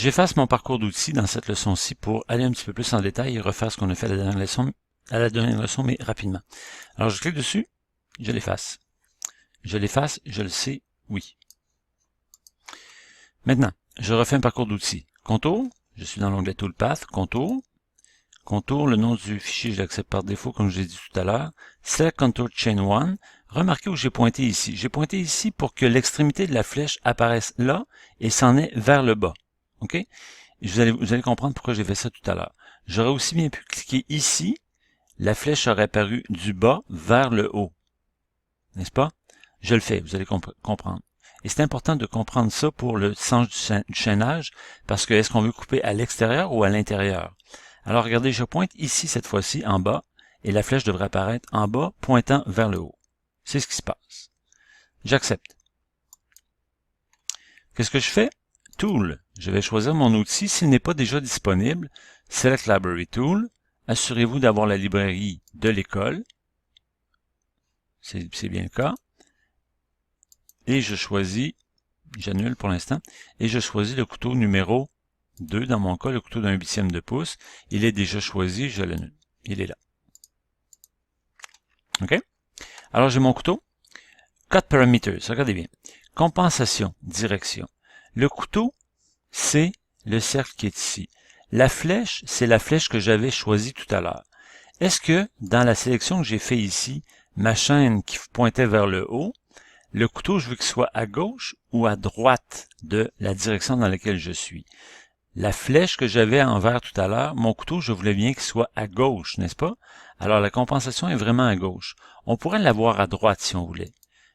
J'efface mon parcours d'outils dans cette leçon-ci pour aller un petit peu plus en détail et refaire ce qu'on a fait à la dernière leçon, mais rapidement. Alors, je clique dessus, je l'efface. Je l'efface, je le sais, oui. Maintenant, je refais un parcours d'outils. Contour, je suis dans l'onglet Toolpath, Contour. Contour, le nom du fichier, je l'accepte par défaut, comme je l'ai dit tout à l'heure. Select Contour Chain 1. Remarquez où j'ai pointé ici. J'ai pointé ici pour que l'extrémité de la flèche apparaisse là et s'en est vers le bas. OK? Vous allez comprendre pourquoi j'ai fait ça tout à l'heure. J'aurais aussi bien pu cliquer ici. La flèche aurait apparu du bas vers le haut. N'est-ce pas? Je le fais, vous allez comprendre. Et c'est important de comprendre ça pour le sens du chaînage, parce que est-ce qu'on veut couper à l'extérieur ou à l'intérieur? Alors regardez, je pointe ici cette fois-ci en bas, et la flèche devrait apparaître en bas, pointant vers le haut. C'est ce qui se passe. J'accepte. Qu'est-ce que je fais? Tool. Je vais choisir mon outil s'il n'est pas déjà disponible. Select Library Tool. Assurez-vous d'avoir la librairie de l'école. C'est bien le cas. Et je choisis, j'annule pour l'instant, et je choisis le couteau numéro 2, dans mon cas, le couteau d'1/8 de pouce. Il est déjà choisi, je l'annule. Il est là. OK? Alors, j'ai mon couteau. Cut Parameters, regardez bien. Compensation, direction. Le couteau, c'est le cercle qui est ici. La flèche, c'est la flèche que j'avais choisie tout à l'heure. Est-ce que, dans la sélection que j'ai fait ici, ma chaîne qui pointait vers le haut, le couteau, je veux qu'il soit à gauche ou à droite de la direction dans laquelle je suis? La flèche que j'avais en vert tout à l'heure, mon couteau, je voulais bien qu'il soit à gauche, n'est-ce pas? Alors, la compensation est vraiment à gauche. On pourrait l'avoir à droite si on voulait.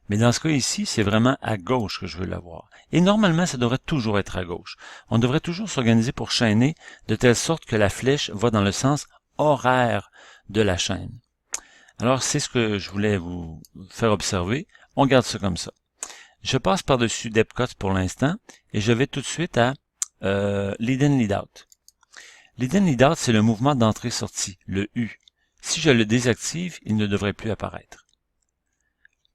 Mais dans ce cas ici, c'est vraiment à gauche que je veux l'avoir. Et normalement, ça devrait toujours être à gauche. On devrait toujours s'organiser pour chaîner de telle sorte que la flèche va dans le sens horaire de la chaîne. Alors, c'est ce que je voulais vous faire observer. On garde ça comme ça. Je passe par-dessus Depth Cuts pour l'instant et je vais tout de suite à Lead In, Lead Out. Lead In, Lead Out, c'est le mouvement d'entrée-sortie, le U. Si je le désactive, il ne devrait plus apparaître.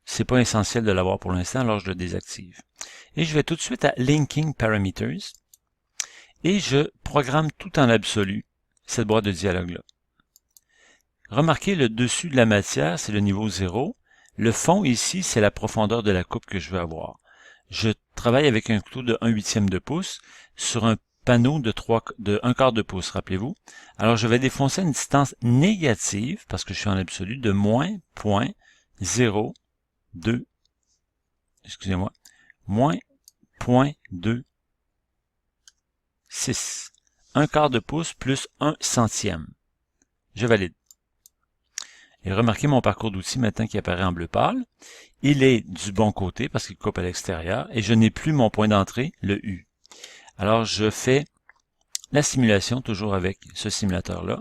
C'est pas essentiel de l'avoir pour l'instant, alors je le désactive. Et je vais tout de suite à Linking Parameters et je programme tout en absolu cette boîte de dialogue-là. Remarquez, le dessus de la matière, c'est le niveau 0. Le fond ici, c'est la profondeur de la coupe que je veux avoir. Je travaille avec un couteau de 1/8 de pouce sur un panneau de 1/4 de pouce, rappelez-vous. Alors, je vais défoncer une distance négative, parce que je suis en absolu, de moins 0.02, excusez-moi, moins 0.26. 1/4 de pouce plus 1 centième. Je valide. Et remarquez mon parcours d'outils maintenant qui apparaît en bleu pâle. Il est du bon côté parce qu'il coupe à l'extérieur et je n'ai plus mon point d'entrée, le U. Alors je fais la simulation toujours avec ce simulateur-là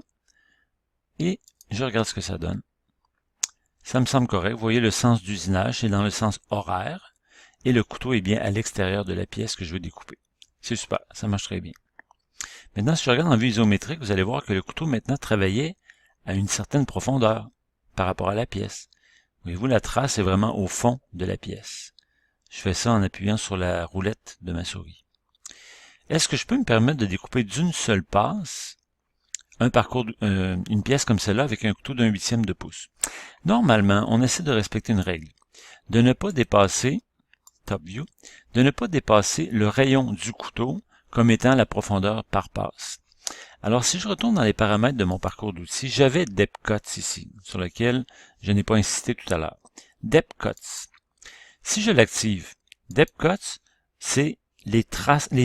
et je regarde ce que ça donne. Ça me semble correct. Vous voyez le sens d'usinage, c'est dans le sens horaire et le couteau est bien à l'extérieur de la pièce que je veux découper. C'est super, ça marche très bien. Maintenant, si je regarde en vue isométrique, vous allez voir que le couteau maintenant travaillait à une certaine profondeur par rapport à la pièce. Voyez-vous, la trace est vraiment au fond de la pièce. Je fais ça en appuyant sur la roulette de ma souris. Est-ce que je peux me permettre de découper d'une seule passe une pièce comme celle-là avec un couteau d'1/8 de pouce? Normalement, on essaie de respecter une règle, de ne pas dépasser, top view, de ne pas dépasser le rayon du couteau comme étant la profondeur par passe. Alors, si je retourne dans les paramètres de mon parcours d'outils, j'avais Depth Cuts ici, sur lequel je n'ai pas insisté tout à l'heure. Depth Cuts. Si je l'active, Depth Cuts, c'est les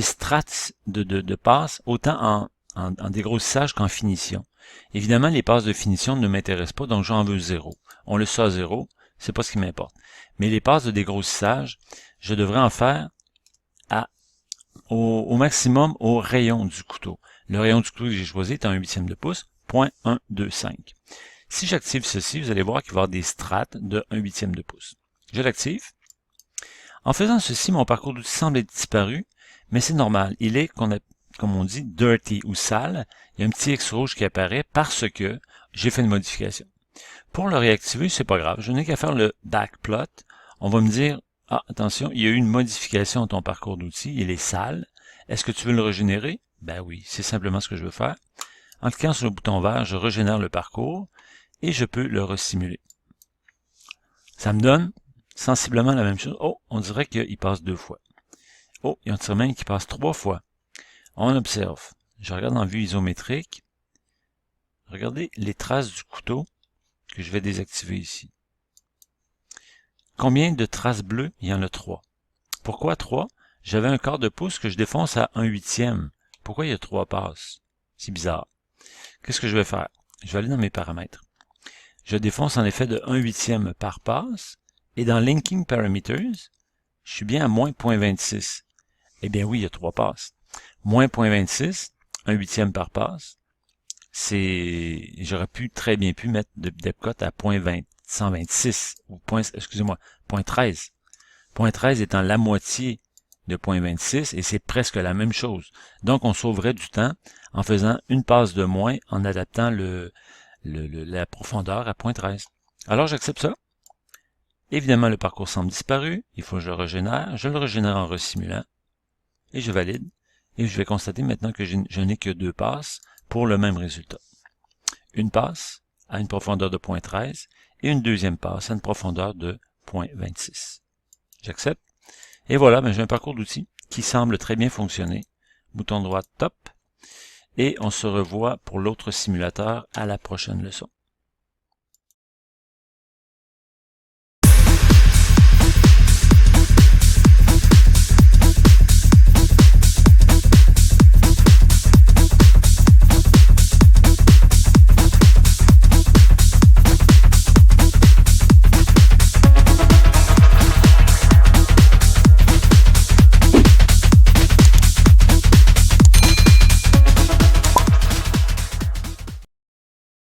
strates de passes, autant en dégrossissage qu'en finition. Évidemment, les passes de finition ne m'intéressent pas, donc j'en veux 0. On le sait à 0, c'est pas ce qui m'importe. Mais les passes de dégrossissage, je devrais en faire au maximum au rayon du couteau. Le rayon du couteau que j'ai choisi est en 1/8 de pouce, 0.125. Si j'active ceci, vous allez voir qu'il va y avoir des strates de 1/8 de pouce. Je l'active. En faisant ceci, mon parcours d'outils semble être disparu, mais c'est normal. Il est, comme on dit, dirty ou sale. Il y a un petit X rouge qui apparaît parce que j'ai fait une modification. Pour le réactiver, c'est pas grave. Je n'ai qu'à faire le backplot. On va me dire, ah, attention, il y a eu une modification à ton parcours d'outils, il est sale. Est-ce que tu veux le régénérer? Ben oui, c'est simplement ce que je veux faire. En cliquant sur le bouton vert, je régénère le parcours et je peux le resimuler. Ça me donne sensiblement la même chose. Oh, on dirait qu'il passe 2 fois. Oh, il y a un tire-main qui passe 3 fois. On observe. Je regarde en vue isométrique. Regardez les traces du couteau que je vais désactiver ici. Combien de traces bleues? Il y en a 3. Pourquoi 3? J'avais un quart de pouce que je défonce à 1/8. Pourquoi il y a 3 passes? C'est bizarre. Qu'est-ce que je vais faire? Je vais aller dans mes paramètres. Je défonce en effet de 1/8 par passe. Et dans Linking Parameters, je suis bien à moins 0.26. Eh bien oui, il y a 3 passes. Moins 0.26, 1/8 par passe. J'aurais très bien pu mettre d'Epcot à 126, ou excusez-moi, 0.13. 0.13 étant la moitié de 0.26, et c'est presque la même chose. Donc, on sauverait du temps en faisant une passe de moins, en adaptant la profondeur à 0.13. Alors, j'accepte ça. Évidemment, le parcours semble disparu. Il faut que je le régénère. Je le régénère en resimulant. Et je valide. Et je vais constater maintenant que je n'ai que 2 passes pour le même résultat. Une passe à une profondeur de 0.13 et une deuxième passe à une profondeur de 0.26. J'accepte. Et voilà, j'ai un parcours d'outils qui semble très bien fonctionner. Bouton droit top. Et on se revoit pour l'autre simulateur à la prochaine leçon.